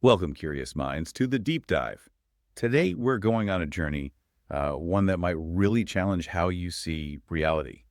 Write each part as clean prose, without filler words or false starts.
Welcome, curious minds, to the deep dive. Today, we're going on a journey, one that might really challenge how you see reality.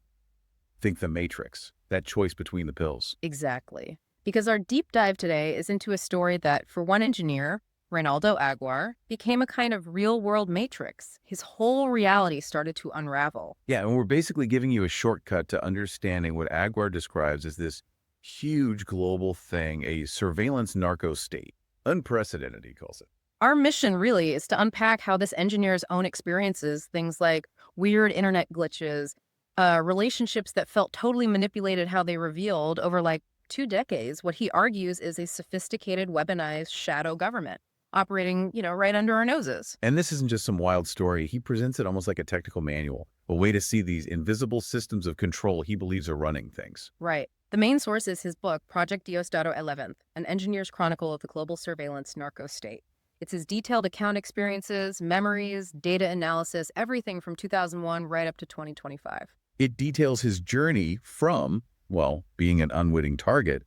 Think the Matrix, that choice between the pills. Exactly. Because our deep dive today is into a story that, for one engineer, Reynaldo Aguiar, became a kind of real-world matrix. His whole reality started to unravel. Yeah, and we're basically giving you a shortcut to understanding what Aguiar describes as this huge global thing, a surveillance narco state. Unprecedented, he calls it. Our mission really is to unpack how this engineer's own experiences, things like weird internet glitches, relationships that felt totally manipulated, how they revealed over like 2 decades, what he argues is a sophisticated, weaponized shadow government operating, right under our noses. And this isn't just some wild story. He presents it almost like a technical manual, a way to see these invisible systems of control he believes are running things. Right. The main source is his book, Project Diosdado 11th, An Engineer's Chronicle of the Global Surveillance Narco State. It's his detailed account experiences, memories, data analysis, everything from 2001 right up to 2025. It details his journey from, well, being an unwitting target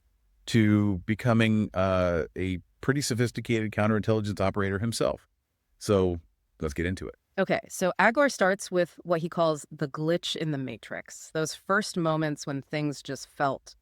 to becoming a pretty sophisticated counterintelligence operator himself. So let's get into it. Okay, so Aguiar starts with what he calls the glitch in the matrix, those first moments when things just felt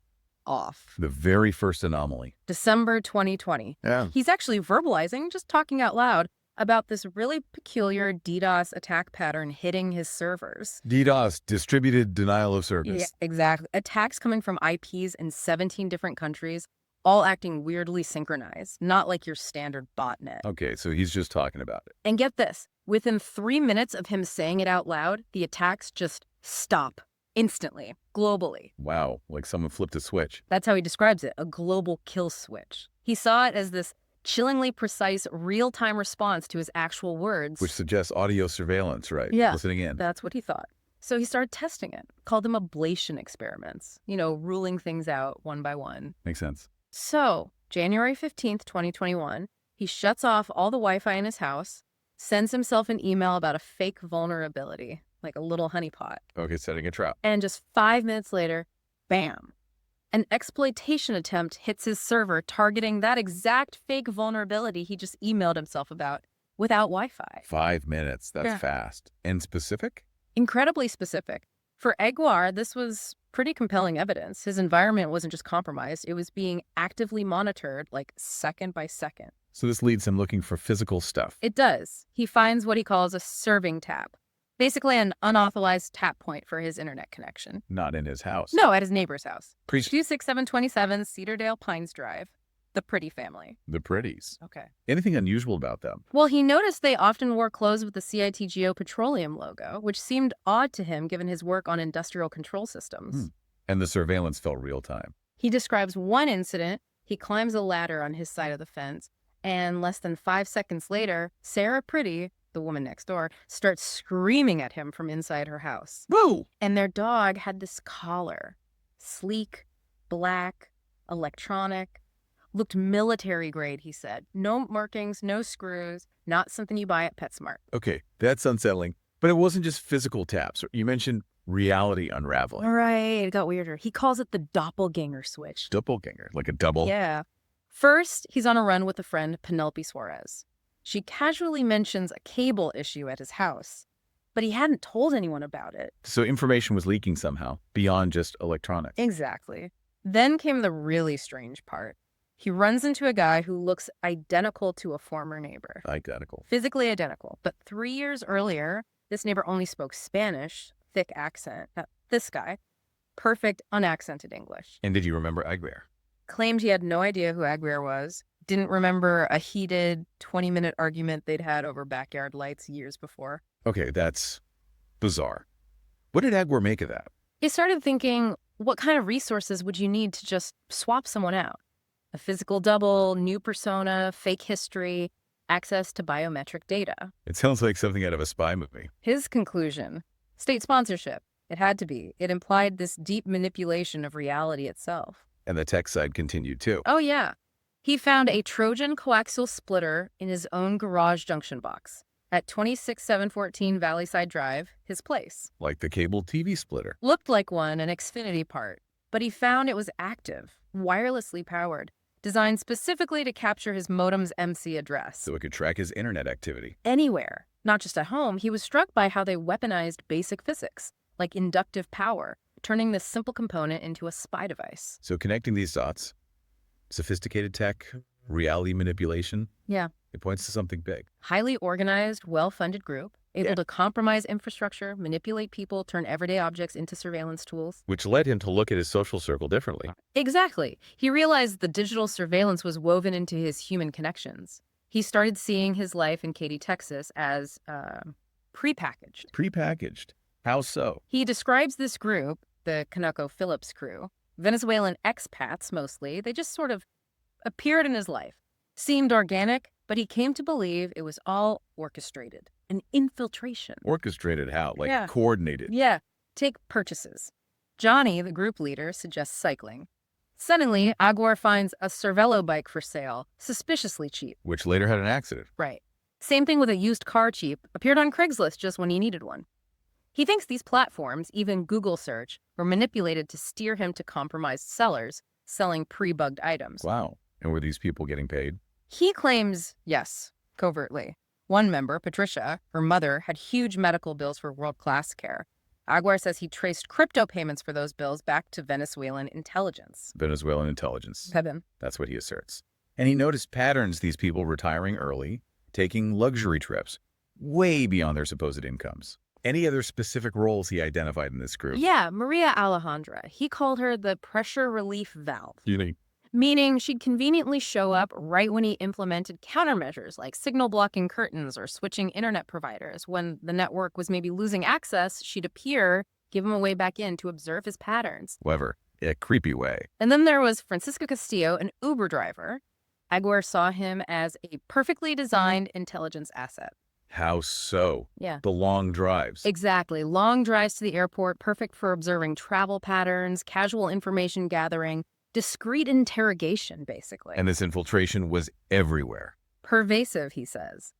off. The very first anomaly. December 2020. Yeah. He's actually verbalizing, just talking out loud, about this really peculiar DDoS attack pattern hitting his servers. DDoS, distributed denial of Yeah, service. exactly. Attacks coming from IPs in 17 different countries, all acting weirdly synchronized, not like your standard botnet. Okay, so he's just talking about it. And get this, within 3 minutes of him saying it out loud, the attacks just stop instantly, globally. Wow, like someone flipped a switch. That's how he describes it, a global kill switch. He saw it as this chillingly precise, real-time response to his actual words. Which suggests audio surveillance, right? Yeah. Listening in. That's what he thought. So he started testing it, called them ablation experiments, ruling things out one by one. Makes sense. So, January 15th, 2021, he shuts off all the Wi-Fi in his house, sends himself an email about a fake vulnerability, like a little honeypot. Okay, setting a trap. And just 5 minutes later, bam, an exploitation attempt hits his server targeting that exact fake vulnerability he just emailed himself about without Wi-Fi. 5 minutes. That's Yeah. fast. And specific? Incredibly specific. For Aguiar, this was pretty compelling evidence. His environment wasn't just compromised, it was being actively monitored, like second by second. So this leads him looking for physical stuff. It does. He finds what he calls a serving tap, basically an unauthorized tap point for his internet connection. Not in his house. No, at his neighbor's house. Pre- 26727 Cedardale Pines Drive. The Pretty family. the pretties. Okay. Anything unusual about them? Well, he noticed they often wore clothes with the CITGO petroleum logo, which seemed odd to him given his work on industrial control systems. And the surveillance felt real time. He describes one incident. He climbs a ladder on his side of the fence, and less than 5 seconds later, Sarah Pretty, the woman next door, starts screaming at him from inside her house. Whoa! And their dog had this collar. Sleek, black, electronic. Looked military grade, he said. No markings, no screws, not something you buy at PetSmart. Okay, that's unsettling. But it wasn't just physical taps. You mentioned reality unraveling. All right, it got weirder. He calls it the doppelganger switch. Doppelganger, like a double. Yeah. First, he's on a run with a friend, Penelope Suarez. She casually mentions a cable issue at his house, but he hadn't told anyone about it. So information was leaking somehow, beyond just electronics. Exactly. Then came the really strange part. He runs into a guy who looks identical to a former neighbor. Identical. Physically identical. But 3 years earlier, this neighbor only spoke Spanish, thick accent. This guy, perfect, unaccented English. And did you remember Aguiar? Claimed he had no idea who Aguiar was. Didn't remember a heated 20-minute argument they'd had over backyard lights years before. Okay, that's bizarre. What did Aguiar make of that? He started thinking, what kind of resources would you need to just swap someone out? A physical double, new persona, fake history, access to biometric data. It sounds like something out of a spy movie. His conclusion, state sponsorship. It had to be. It implied this deep manipulation of reality itself. And the tech side continued too. Oh, yeah. He found a Trojan coaxial splitter in his own garage junction box at 26714 Valleyside Drive, his place. Like the cable TV splitter. Looked like one, an Xfinity part, but he found it was active, wirelessly powered, designed specifically to capture his modem's MC address. So it could track his internet activity. Anywhere, not just at home, he was struck by how they weaponized basic physics, like inductive power, turning this simple component into a spy device. So connecting these dots, sophisticated tech, reality manipulation, Yeah. it points to something big. Highly organized, well-funded group, able Yeah. to compromise infrastructure, manipulate people, turn everyday objects into surveillance tools. Which led him to look at his social circle differently. Exactly. He realized the digital surveillance was woven into his human connections. He started seeing his life in Katy, Texas as prepackaged. Prepackaged. How so? He describes this group, the ConocoPhillips crew, Venezuelan expats mostly. They just sort of appeared in his life. Seemed organic, but he came to believe it was all orchestrated. An infiltration. Orchestrated how? Like Yeah. coordinated. Yeah. Take purchases. Johnny, the group leader, suggests cycling. Suddenly, Aguar finds a Cervelo bike for sale, suspiciously cheap. Which later had an accident. Right. Same thing with a used car cheap, appeared on Craigslist just when he needed one. He thinks these platforms, even Google search, were manipulated to steer him to compromised sellers selling pre-bugged items. Wow. And were these people getting paid? He claims, yes, covertly. One member, Patricia, her mother, had huge medical bills for world-class care. Aguar says he traced crypto payments for those bills back to Venezuelan intelligence. Venezuelan intelligence. Pebin. That's what he asserts. And he noticed patterns, these people retiring early, taking luxury trips, way beyond their supposed incomes. Any other specific roles he identified in this group? Yeah, Maria Alejandra. He called her the pressure relief valve, Really? meaning she'd conveniently show up right when he implemented countermeasures like signal blocking curtains or switching internet providers. When the network was maybe losing access, she'd appear, give him a way back in to observe his patterns. However, a creepy way. And then there was Francisco Castillo, an Uber driver. Aguar saw him as a perfectly designed intelligence asset. How so? Yeah. The long drives. Exactly. Long drives to the airport, perfect for observing travel patterns, casual information gathering, discreet interrogation, basically. And this infiltration was everywhere. Pervasive, he says.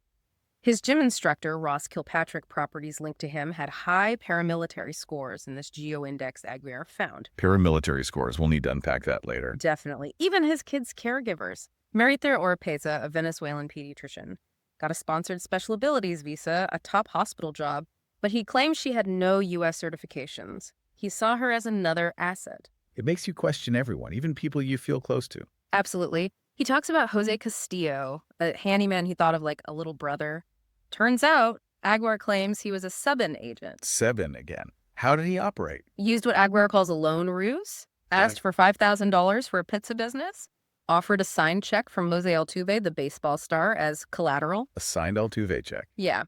His gym instructor, Ross Kilpatrick Properties linked to him, had high paramilitary scores in this geo-index Aguirre found. Paramilitary scores. We'll need to unpack that later. Definitely. Even his kids' caregivers. Marither Oropeza, a Venezuelan pediatrician, got a sponsored special abilities visa, a top hospital job, but he claimed she had no U.S. certifications. He saw her as another asset. It makes you question everyone, even people you feel close to. Absolutely. He talks about Jose Castillo, a handyman he thought of like a little brother. Turns out, Aguar claims he was a sub-in agent. Seven again. How did he operate? Used what Aguar calls a loan ruse, asked for $5,000 for a pizza business, offered a signed check from Jose Altuve, the baseball star, as collateral. A signed Altuve check. Yeah.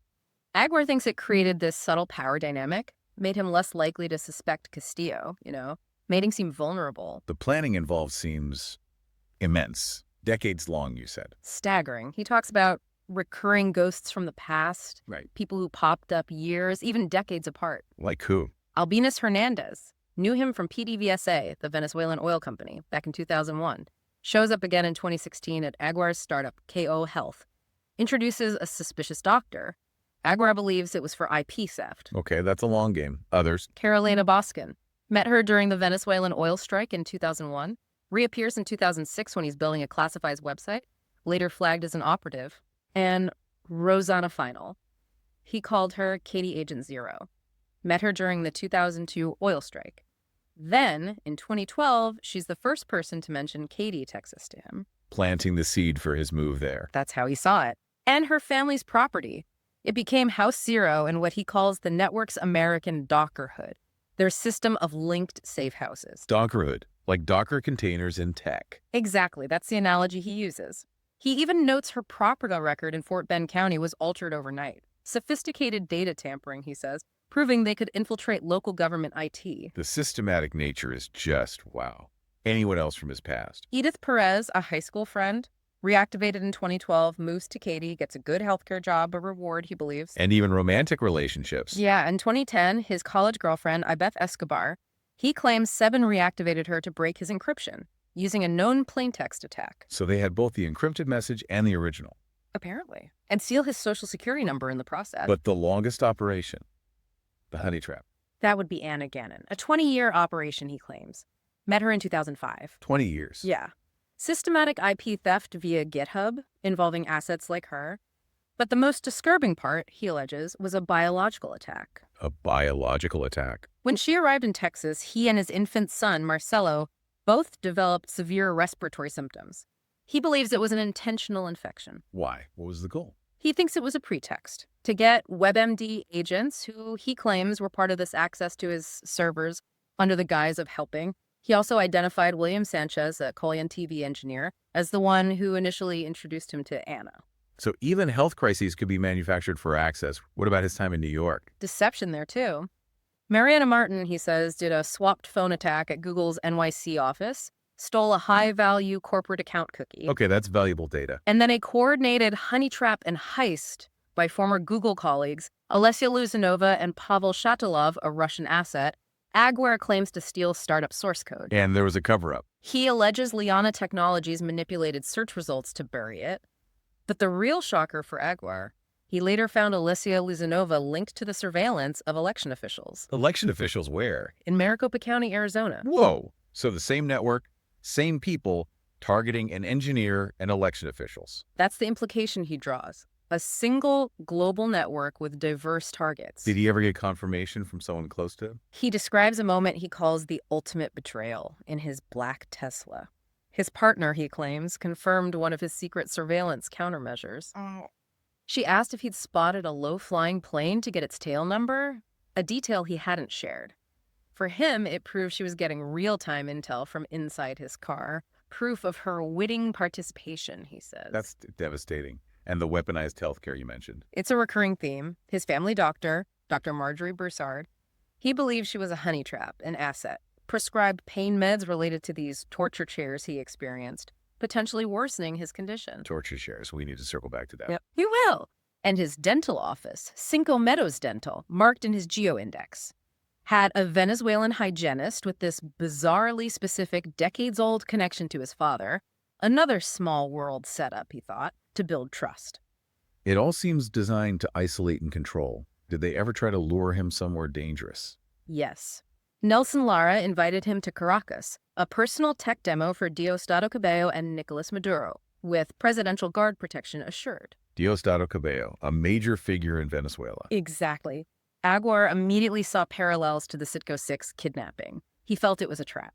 Aguar thinks it created this subtle power dynamic, made him less likely to suspect Castillo, made him seem vulnerable. The planning involved seems immense. Decades long, you said. Staggering. He talks about recurring ghosts from the past, Right. people who popped up years, even decades apart. Like who? Albinus Hernandez knew him from PDVSA, the Venezuelan oil company, back in 2001. Shows up again in 2016 at Aguar's startup, KO Health. Introduces a suspicious doctor. Aguar believes it was for IP theft. Okay, that's a long game. Others? Carolina Boskin. Met her during the Venezuelan oil strike in 2001. Reappears in 2006 when he's building a classifieds website. Later flagged as an operative. And Rosanna Final. He called her Katy Agent Zero. Met her during the 2002 oil strike. Then, in 2012, she's the first person to mention Katy, Texas to him. Planting the seed for his move there. That's how he saw it. And her family's property. It became House Zero and what he calls the network's American Dockerhood, their system of linked safe houses. Dockerhood, like Docker containers in tech. Exactly, that's the analogy he uses. He even notes her property record in Fort Bend County was altered overnight. Sophisticated data tampering, he says, proving they could infiltrate local government IT. The systematic nature is just wow. Anyone else from his past? Edith Perez, a high school friend, reactivated in 2012, moves to Katy, gets a good healthcare job, a reward, he believes. And even romantic relationships. Yeah, in 2010, his college girlfriend, Ibeth Escobar, he claims Seven reactivated her to break his encryption using a known plaintext attack. So they had both the encrypted message and the original. Apparently. And steal his social security number in the process. But the longest operation, the honey trap. That would be Anna Gannon. A 20-year operation, he claims. Met her in 2005. 20 years. Yeah. Systematic IP theft via GitHub, involving assets like her. But the most disturbing part, he alleges, was a biological attack. A biological attack. When she arrived in Texas, he and his infant son, Marcelo, both developed severe respiratory symptoms. He believes it was an intentional infection. Why? What was the goal? He thinks it was a pretext to get WebMD agents, who he claims were part of this access to his servers under the guise of helping. He also identified William Sanchez, a Collian TV engineer, as the one who initially introduced him to Anna. So even health crises could be manufactured for access. What about his time in New York? Deception there, too. Mariana Martin, he says, did a swapped phone attack at Google's NYC office, stole a high-value corporate account cookie. Okay, that's valuable data. And then a coordinated honey trap and heist by former Google colleagues, Alessia Luzanova and Pavel Shatilov, a Russian asset. Agware claims to steal startup source code. And there was a cover-up. He alleges Liana Technologies manipulated search results to bury it. But the real shocker for Agware, he later found Alessia Luzanova linked to the surveillance of election officials. Election officials where? In Maricopa County, Arizona. Whoa! So the same network, same people, targeting an engineer and election officials. That's the implication he draws. A single global network with diverse targets. Did he ever get confirmation from someone close to him? He describes a moment he calls the ultimate betrayal in his black Tesla. His partner, he claims, confirmed one of his secret surveillance countermeasures. She asked if he'd spotted a low-flying plane to get its tail number, a detail he hadn't shared. For him, it proved she was getting real-time intel from inside his car, proof of her witting participation, he says. That's devastating. And the weaponized healthcare you mentioned. It's a recurring theme. His family doctor, Dr. Marjorie Broussard, he believes she was a honey trap, an asset, prescribed pain meds related to these torture chairs he experienced, potentially worsening his condition. Torture chairs. We need to circle back to that. Yep, you will. And his dental office, Cinco Meadows Dental, marked in his geo-index, had a Venezuelan hygienist with this bizarrely specific decades-old connection to his father. Another small world setup, he thought, to build trust. It all seems designed to isolate and control. Did they ever try to lure him somewhere dangerous? Yes. Nelson Lara invited him to Caracas, a personal tech demo for Diosdado Cabello and Nicolas Maduro, with presidential guard protection assured. Diosdado Cabello, a major figure in Venezuela. Exactly. Agwar immediately saw parallels to the Citgo 6 kidnapping. He felt it was a trap.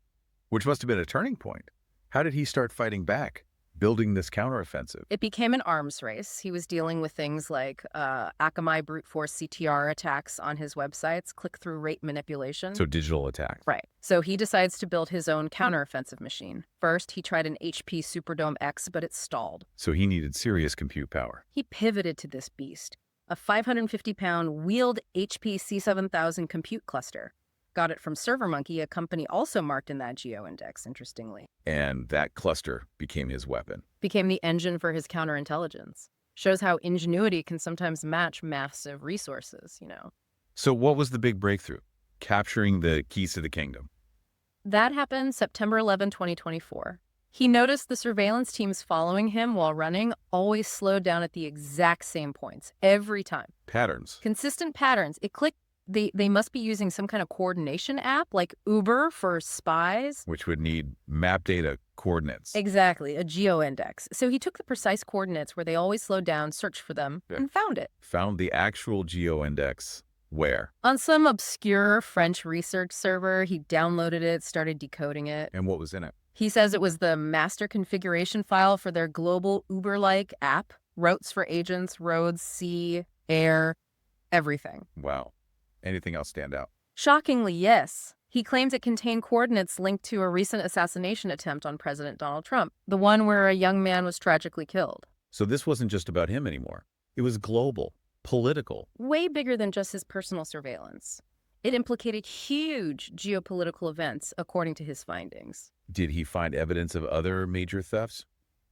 Which must have been a turning point. How did he start fighting back, building this counteroffensive? It became an arms race. He was dealing with things like Akamai brute force CTR attacks on his websites, click-through rate manipulation. So digital attacks. Right. So he decides to build his own counteroffensive machine. First, he tried an HP Superdome X, but it stalled. So he needed serious compute power. He pivoted to this beast, a 550-pound wheeled HP C7000 compute cluster. Got it from ServerMonkey, a company also marked in that geo-index, interestingly. And that cluster became his weapon. Became the engine for his counterintelligence. Shows how ingenuity can sometimes match massive resources, you know. So what was the big breakthrough? Capturing the keys to the kingdom. That happened September 11, 2024. He noticed the surveillance teams following him while running always slowed down at the exact same points, every time. Patterns. Consistent patterns. It clicked. They must be using some kind of coordination app like Uber for spies. Which would need map data coordinates. Exactly, a geo-index. So he took the precise coordinates where they always slowed down, searched for them, and found it. Found the actual geo-index where? On some obscure French research server, he downloaded it, started decoding it. And what was in it? He says it was the master configuration file for their global Uber-like app, routes for agents, roads, sea, air, everything. Wow. Anything else stand out? Shockingly, yes. He claims it contained coordinates linked to a recent assassination attempt on President Donald Trump, the one where a young man was tragically killed. So this wasn't just about him anymore. It was global, political. Way bigger than just his personal surveillance. It implicated huge geopolitical events, according to his findings. Did he find evidence of other major thefts,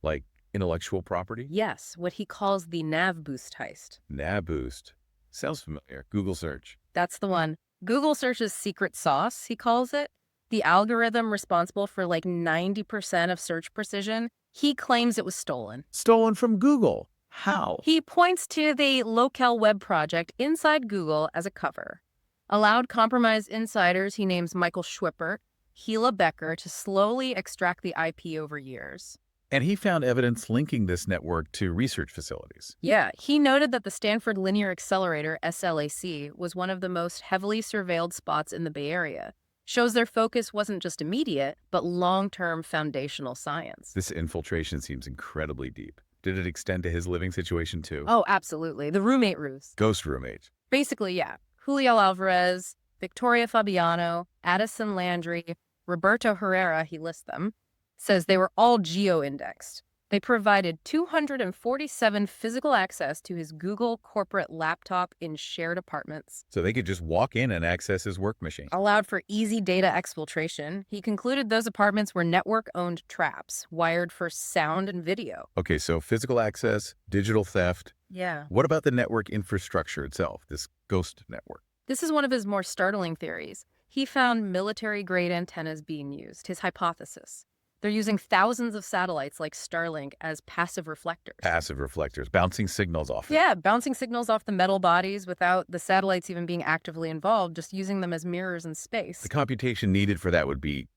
like intellectual property? Yes, what he calls the nav boost heist. Nav boost. Sounds familiar. Google search. That's the one. Google search's secret sauce, he calls it. The algorithm responsible for like 90% of search precision. He claims it was stolen. Stolen from Google. How? He points to the Locale Web project inside Google as a cover. Allowed compromised insiders he names Michael Schwippert, Gila Becker, to slowly extract the IP over years. And he found evidence linking this network to research facilities. Yeah, he noted that the Stanford Linear Accelerator, SLAC, was one of the most heavily surveilled spots in the Bay Area. Shows their focus wasn't just immediate, but long-term foundational science. This infiltration seems incredibly deep. Did it extend to his living situation too? Oh, absolutely. The roommate ruse. Ghost roommate. Basically, yeah. Julio Alvarez, Victoria Fabiano, Addison Landry, Roberto Herrera, he lists them, says they were all geo-indexed. They provided 247 physical access to his Google corporate laptop in shared apartments. So they could just walk in and access his work machine. Allowed for easy data exfiltration. He concluded those apartments were network-owned traps, wired for sound and video. Okay, so physical access, digital theft. Yeah. What about the network infrastructure itself, this ghost network? This is one of his more startling theories. He found military-grade antennas being used, his hypothesis. They're using thousands of satellites like Starlink as passive reflectors. Passive reflectors, bouncing signals off it. Yeah, bouncing signals off the metal bodies without the satellites even being actively involved, just using them as mirrors in space. The computation needed for that would be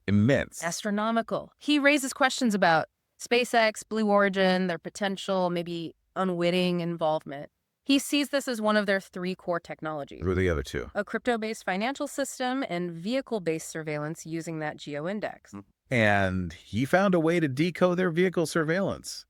immense. Astronomical. He raises questions about SpaceX, Blue Origin, their potential, maybe unwitting involvement. He sees this as one of their three core technologies. Who are the other two? A crypto-based financial system and vehicle-based surveillance using that geo-index. And he found a way to decode their vehicle surveillance.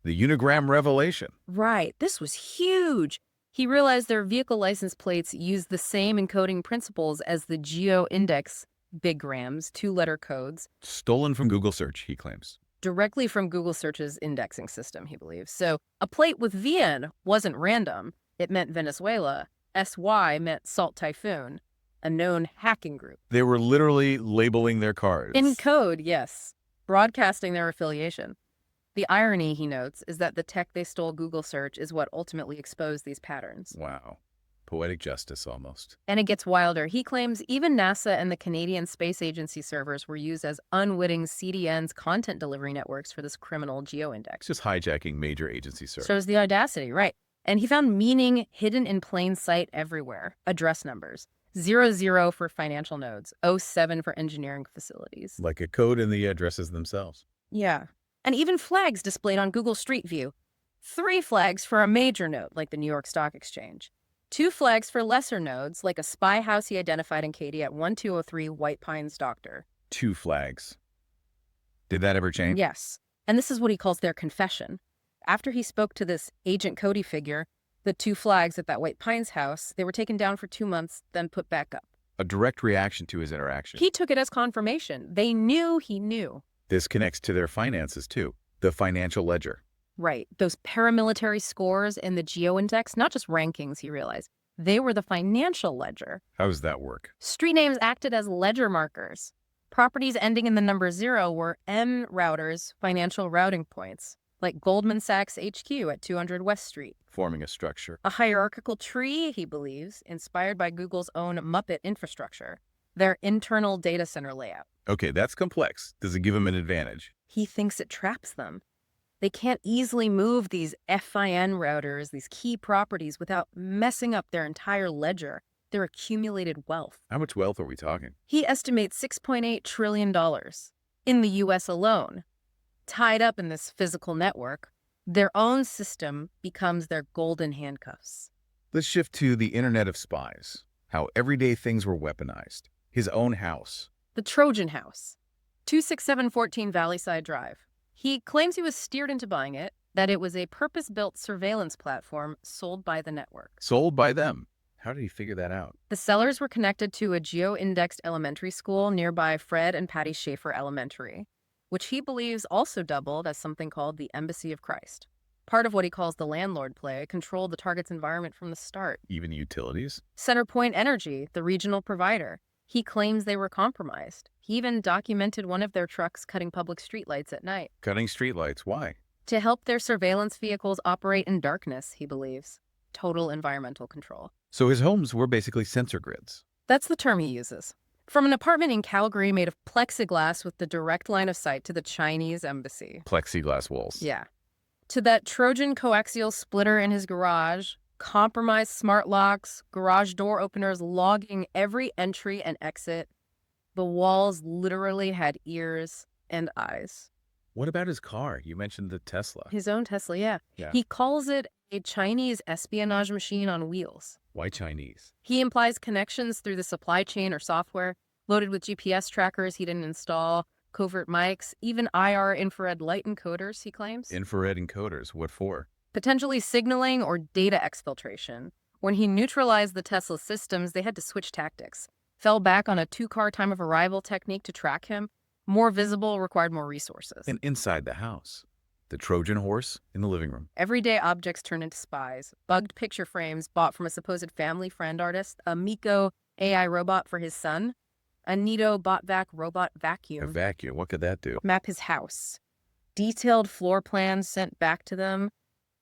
The unigram revelation. Right. This was huge. He realized their vehicle license plates used the same encoding principles as the geo-index bigrams, two-letter codes. Stolen from Google search, he claims. Directly from Google Search's indexing system, he believes. So a plate with VN wasn't random. It meant Venezuela. SY meant Salt Typhoon, a known hacking group. They were literally labeling their cars. In code, yes. Broadcasting their affiliation. The irony, he notes, is that the tech they stole Google Search is what ultimately exposed these patterns. Wow. Poetic justice, almost. And it gets wilder. He claims even NASA and the Canadian Space Agency servers were used as unwitting CDN's content delivery networks for this criminal geo-index. Just hijacking major agency servers. Shows the audacity, right. And he found meaning hidden in plain sight everywhere. Address numbers. 00 for financial nodes. 07 for engineering facilities. Like a code in the addresses themselves. Yeah. And even flags displayed on Google Street View. 3 flags for a major node, like the New York Stock Exchange. 2 flags for lesser nodes, like a spy house he identified in Katy at 1203 White Pines Doctor. 2 flags. Did that ever change? Yes. And this is what he calls their confession. After he spoke to this Agent Cody figure, the 2 flags at that White Pines house, they were taken down for 2 months, then put back up. A direct reaction to his interaction. He took it as confirmation. They knew he knew. This connects to their finances, too. The financial ledger. Right. Those paramilitary scores in the geo-index, not just rankings, he realized. They were the financial ledger. How does that work? Street names acted as ledger markers. Properties ending in the number 0 were M routers, financial routing points, like Goldman Sachs HQ at 200 West Street. Forming a structure. A hierarchical tree, he believes, inspired by Google's own Muppet infrastructure, their internal data center layout. Okay, that's complex. Does it give him an advantage? He thinks it traps them. They can't easily move these FIN routers, these key properties, without messing up their entire ledger, their accumulated wealth. How much wealth are we talking? He estimates $6.8 trillion in the U.S. alone. Tied up in this physical network, their own system becomes their golden handcuffs. Let's shift to the Internet of Spies. How everyday things were weaponized. His own house. The Trojan House, 26714 Valleyside Drive. He claims he was steered into buying it, that it was a purpose-built surveillance platform sold by the network. Sold by them. How did he figure that out? The sellers were connected to a geo-indexed elementary school nearby Fred and Patty Schaefer Elementary, which he believes also doubled as something called the Embassy of Christ. Part of what he calls the landlord play controlled the target's environment from the start. Even utilities? CenterPoint Energy, the regional provider. He claims they were compromised. He even documented one of their trucks cutting public streetlights at night. Cutting streetlights. Why? To help their surveillance vehicles operate in darkness, he believes. Total environmental control. So his homes were basically sensor grids. That's the term he uses. From an apartment in Calgary made of plexiglass with the direct line of sight to the Chinese embassy. Plexiglass walls. Yeah. To that Trojan coaxial splitter in his garage, compromised smart locks, garage door openers logging every entry and exit. The walls literally had ears and eyes. What about his car? You mentioned the Tesla. His own Tesla, yeah. Yeah. He calls it a Chinese espionage machine on wheels. Why Chinese? He implies connections through the supply chain or software, loaded with GPS trackers he didn't install, covert mics, even IR infrared light encoders, he claims. Infrared encoders. What for? Potentially signaling or data exfiltration. When he neutralized the Tesla systems, they had to switch tactics. Fell back on a two-car time of arrival technique to track him. More visible, required more resources. And inside the house. The Trojan horse in the living room. Everyday objects turn into spies. Bugged picture frames bought from a supposed family friend artist. A Miko AI robot for his son. A Nito bot-vac robot A vacuum. vacuum. What could that do? Map his house. Detailed floor plans sent back to them.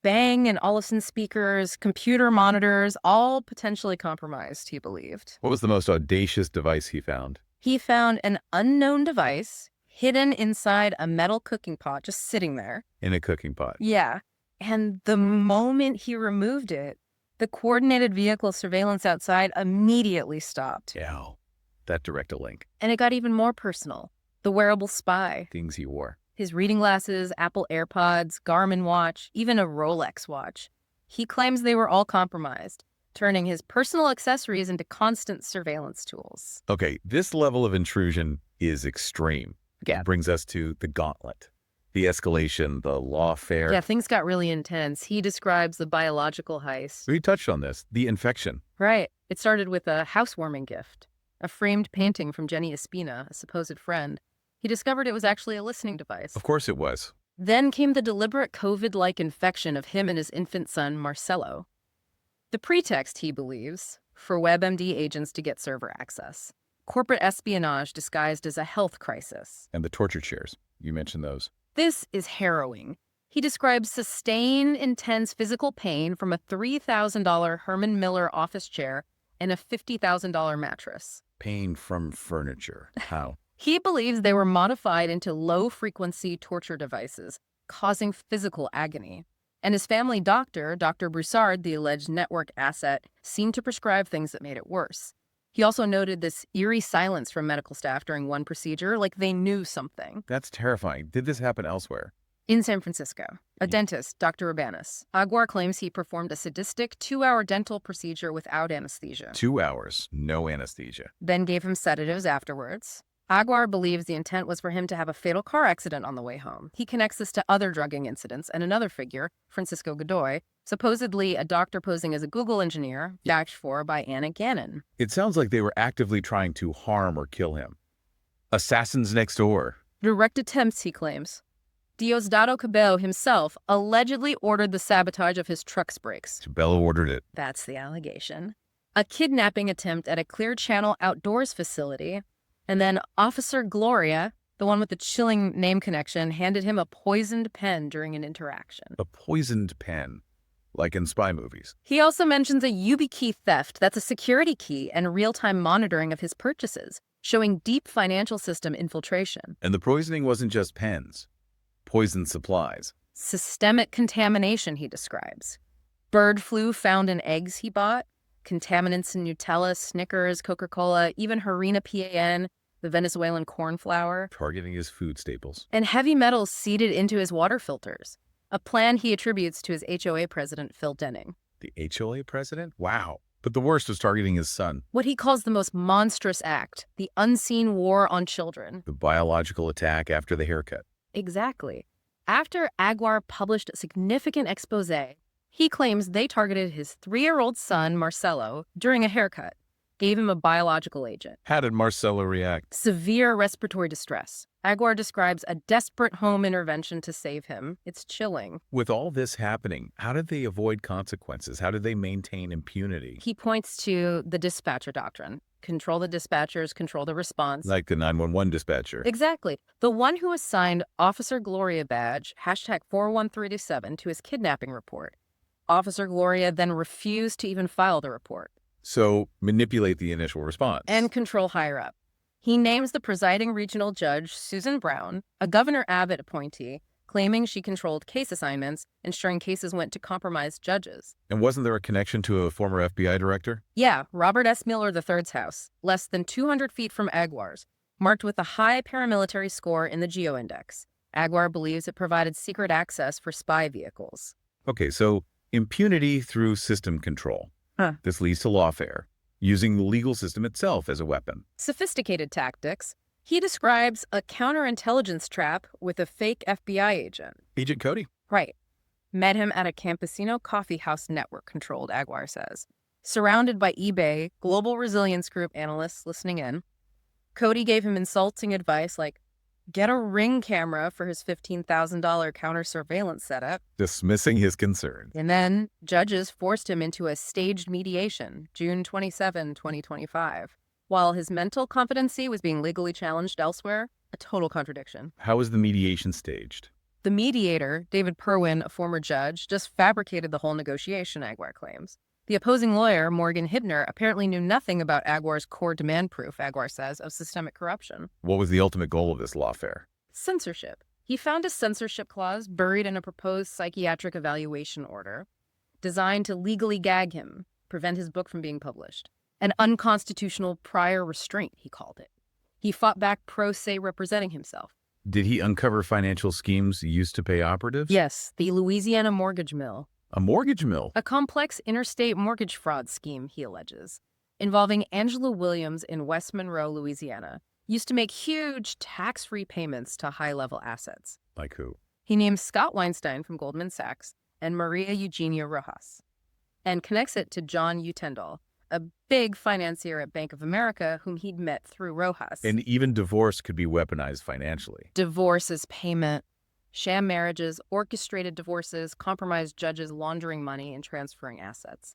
Bang and Olufsen speakers, computer monitors, all potentially compromised, he believed. What was the most audacious device he found? He found an unknown device hidden inside a metal cooking pot, just sitting there. In a cooking pot. Yeah. And the moment he removed it, the coordinated vehicle surveillance outside immediately stopped. Yeah. That direct a link. And it got even more personal. The wearable spy. Things he wore. His reading glasses, Apple AirPods, Garmin watch, even a Rolex watch. He claims they were all compromised, turning his personal accessories into constant surveillance tools. Okay, this level of intrusion is extreme. Yeah. It brings us to the gauntlet, the escalation, the lawfare. Yeah, things got really intense. He describes the biological heist. We touched on this, the infection. Right. It started with a housewarming gift, a framed painting from Jenny Espina, a supposed friend. He discovered it was actually a listening device. Of course it was. Then came the deliberate COVID-like infection of him and his infant son, Marcelo. The pretext, he believes, for WebMD agents to get server access. Corporate espionage disguised as a health crisis. And the torture chairs. You mentioned those. This is harrowing. He describes sustained, intense physical pain from a $3,000 Herman Miller office chair and a $50,000 mattress. Pain from furniture. How? He believes they were modified into low-frequency torture devices, causing physical agony. And his family doctor, Dr. Broussard, the alleged network asset, seemed to prescribe things that made it worse. He also noted this eerie silence from medical staff during one procedure, like they knew something. That's terrifying. Did this happen elsewhere? In San Francisco, a dentist, Dr. Urbanus, Aguar claims he performed a sadistic 2-hour dental procedure without anesthesia. 2 hours, no anesthesia. Then gave him sedatives afterwards. Aguar believes the intent was for him to have a fatal car accident on the way home. He connects this to other drugging incidents and another figure, Francisco Godoy, supposedly a doctor posing as a Google engineer, vouched for by Anna Gannon. It sounds like they were actively trying to harm or kill him. Assassins next door. Direct attempts, he claims. Diosdado Cabello himself allegedly ordered the sabotage of his truck's brakes. Cabello ordered it. That's the allegation. A kidnapping attempt at a Clear Channel outdoors facility. And then Officer Gloria, the one with the chilling name connection, handed him a poisoned pen during an interaction. A poisoned pen, like in spy movies. He also mentions a YubiKey theft. That's a security key and real-time monitoring of his purchases, showing deep financial system infiltration. And the poisoning wasn't just pens. Poison supplies. Systemic contamination, he describes. Bird flu found in eggs he bought. Contaminants in Nutella, Snickers, Coca-Cola, even Harina PAN, the Venezuelan corn flour. Targeting his food staples. And heavy metals seeded into his water filters, a plan he attributes to his HOA president, Phil Denning. The HOA president? Wow. But the worst was targeting his son. What he calls the most monstrous act, the unseen war on children. The biological attack after the haircut. Exactly. After Aguar published a significant expose, he claims they targeted his 3-year-old son, Marcelo, during a haircut, gave him a biological agent. How did Marcelo react? Severe respiratory distress. Aguar describes a desperate home intervention to save him. It's chilling. With all this happening, how did they avoid consequences? How did they maintain impunity? He points to the dispatcher doctrine. Control the dispatchers, control the response. Like the 911 dispatcher. Exactly. The one who assigned Officer Gloria badge, #41327, to his kidnapping report. Officer Gloria then refused to even file the report. So manipulate the initial response. And control higher up. He names the presiding regional judge, Susan Brown, a Governor Abbott appointee, claiming she controlled case assignments, ensuring cases went to compromised judges. And wasn't there a connection to a former FBI director? Yeah, Robert S. Miller III's house, less than 200 feet from Aguar's, marked with a high paramilitary score in the GEO Index. Aguiar believes it provided secret access for spy vehicles. Okay, so impunity through system control. Huh. This leads to lawfare, using the legal system itself as a weapon. Sophisticated tactics. He describes a counterintelligence trap with a fake FBI agent. Agent Cody? Right. Met him at a Campesino coffee house network controlled, Aguiar says. Surrounded by eBay, Global Resilience Group analysts listening in, Cody gave him insulting advice like, get a Ring camera for his $15,000 counter surveillance setup. Dismissing his concerns. And then judges forced him into a staged mediation, June 27, 2025. While his mental competency was being legally challenged elsewhere, a total contradiction. How was the mediation staged? The mediator, David Perwin, a former judge, just fabricated the whole negotiation, Aguiar claims. The opposing lawyer, Morgan Hibner, apparently knew nothing about Aguiar's core demand proof, Aguiar says, of systemic corruption. What was the ultimate goal of this lawfare? Censorship. He found a censorship clause buried in a proposed psychiatric evaluation order designed to legally gag him, prevent his book from being published. An unconstitutional prior restraint, he called it. He fought back pro se representing himself. Did he uncover financial schemes used to pay operatives? Yes, the Louisiana mortgage mill. A mortgage mill? A complex interstate mortgage fraud scheme, he alleges, involving Angela Williams in West Monroe, Louisiana, used to make huge tax-free payments to high-level assets. Like who? He names Scott Weinstein from Goldman Sachs and Maria Eugenia Rojas, and connects it to John U. Tyndall, a big financier at Bank of America whom he'd met through Rojas. And even divorce could be weaponized financially. Divorce is payment. Sham marriages, orchestrated divorces, compromised judges laundering money and transferring assets.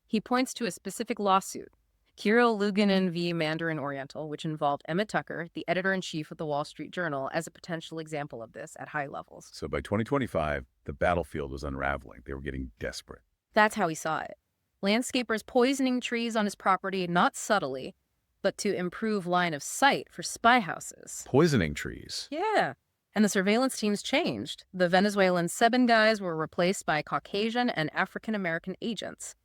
He points to a specific lawsuit, Kirill Luganin v. Mandarin Oriental, which involved Emmett Tucker, the editor-in-chief of the Wall Street Journal, as a potential example of this at high levels. So by 2025, the battlefield was unraveling. They were getting desperate. That's how he saw it. Landscapers poisoning trees on his property, not subtly, but to improve line of sight for spy houses. Poisoning trees. Yeah. And the surveillance teams changed. The Venezuelan Seven guys were replaced by Caucasian and African-American agents,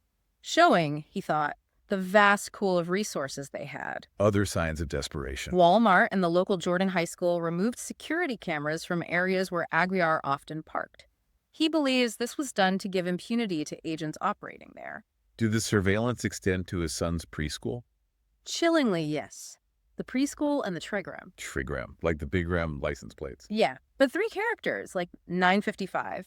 showing, he thought, the vast pool of resources they had. Other signs of desperation. Walmart and the local Jordan High School removed security cameras from areas where Aguiar often parked. He believes this was done to give impunity to agents operating there. Do the surveillance extend to his son's preschool? Chillingly, yes. The preschool and the trigram. Trigram, like the Big Ram license plates. Yeah, but 3 characters, like 955.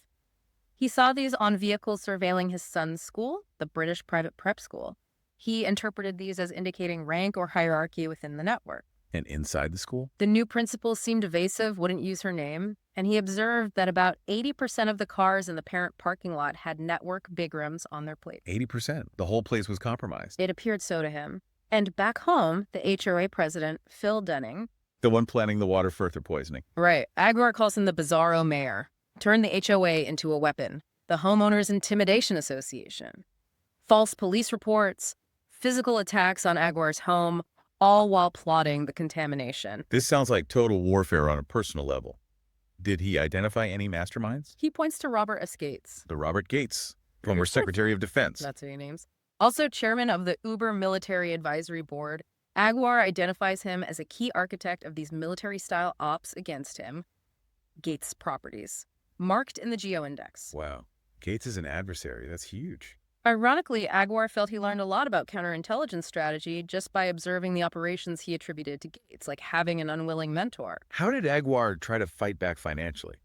He saw these on vehicles surveilling his son's school, the British private prep school. He interpreted these as indicating rank or hierarchy within the network. And inside the school? The new principal seemed evasive, wouldn't use her name, and he observed that about 80% of the cars in the parent parking lot had network Big Rims on their plates. 80%. The whole place was compromised. It appeared so to him. And back home, the HOA president, Phil Dunning. The one planning the water further poisoning. Right. Aguiar calls him the bizarro mayor. Turned the HOA into a weapon. The Homeowners Intimidation Association. False police reports, physical attacks on Aguiar's home, all while plotting the contamination. This sounds like total warfare on a personal level. Did he identify any masterminds? He points to Robert S. Gates. The Robert Gates, former Secretary of Defense. That's what he names. Also chairman of the Uber Military Advisory Board. Aguiar identifies him as a key architect of these military-style ops against him, Gates' properties, marked in the GEO-index. Wow. Gates is an adversary. That's huge. Ironically, Aguiar felt he learned a lot about counterintelligence strategy just by observing the operations he attributed to Gates, like having an unwilling mentor. How did Aguiar try to fight back financially?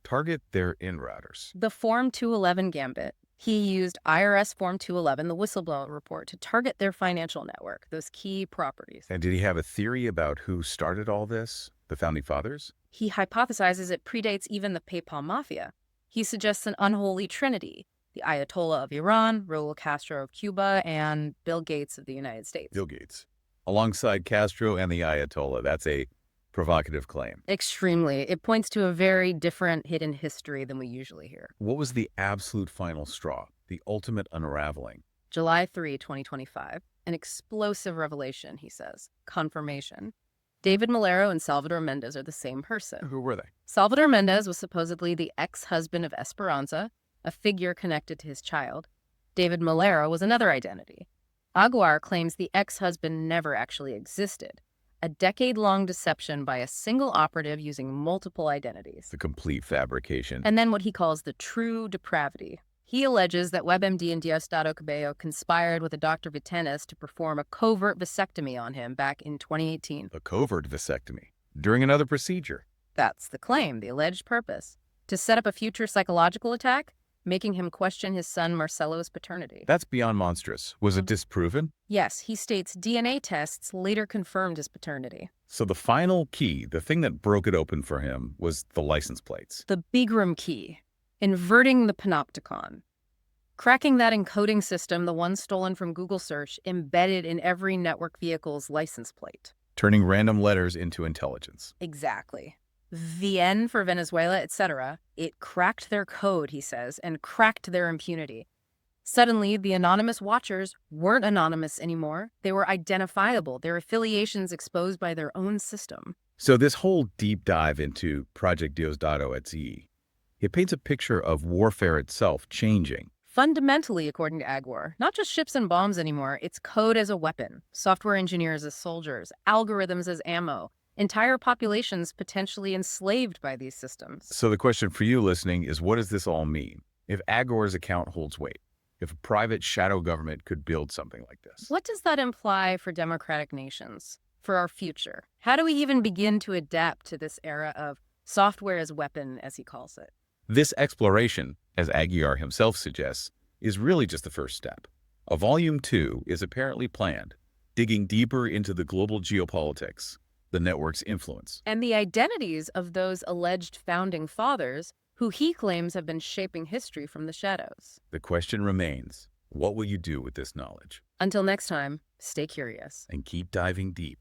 Target their in-routers. The Form 211 gambit. He used IRS Form 211, the whistleblower report, to target their financial network, those key properties. And did he have a theory about who started all this? The Founding Fathers? He hypothesizes it predates even the PayPal Mafia. He suggests an unholy trinity: the Ayatollah of Iran, Raul Castro of Cuba, and Bill Gates of the United States. Bill Gates. Alongside Castro and the Ayatollah. That's a provocative claim. Extremely. It points to a very different hidden history than we usually hear. What was the absolute final straw? The ultimate unraveling? July 3, 2025. An explosive revelation, he says. Confirmation. David Malero and Salvador Mendez are the same person. Who were they? Salvador Mendez was supposedly the ex-husband of Esperanza, a figure connected to his child. David Malero was another identity. Aguiar claims the ex-husband never actually existed. A decade-long deception by a single operative using multiple identities. The complete fabrication. And then what he calls the true depravity. He alleges that WebMD and Diosdado conspired with a Dr. Vitenis to perform a covert vasectomy on him back in 2018. A covert vasectomy during another procedure. That's the claim, the alleged purpose. To set up a future psychological attack, making him question his son Marcelo's paternity. That's beyond monstrous. Was it disproven? Yes, he states DNA tests later confirmed his paternity. So the final key, the thing that broke it open for him, was the license plates. The Bigram key, inverting the panopticon. Cracking that encoding system, the one stolen from Google search, embedded in every network vehicle's license plate. Turning random letters into intelligence. Exactly. VN for Venezuela, etc. It cracked their code, he says, and cracked their impunity. Suddenly, the anonymous watchers weren't anonymous anymore. They were identifiable, their affiliations exposed by their own system. So this whole deep dive into Project Diosdado at ZE, it paints a picture of warfare itself changing. Fundamentally, according to Agwar, not just ships and bombs anymore, it's code as a weapon, software engineers as soldiers, algorithms as ammo, entire populations potentially enslaved by these systems. So the question for you listening is, what does this all mean? If Agor's account holds weight, if a private shadow government could build something like this. What does that imply for democratic nations, for our future? How do we even begin to adapt to this era of software as weapon, as he calls it? This exploration, as Aguiar himself suggests, is really just the first step. A volume 2 is apparently planned, digging deeper into the global geopolitics, the network's influence, and the identities of those alleged founding fathers who he claims have been shaping history from the shadows. The question remains, what will you do with this knowledge? Until next time, stay curious. And keep diving deep.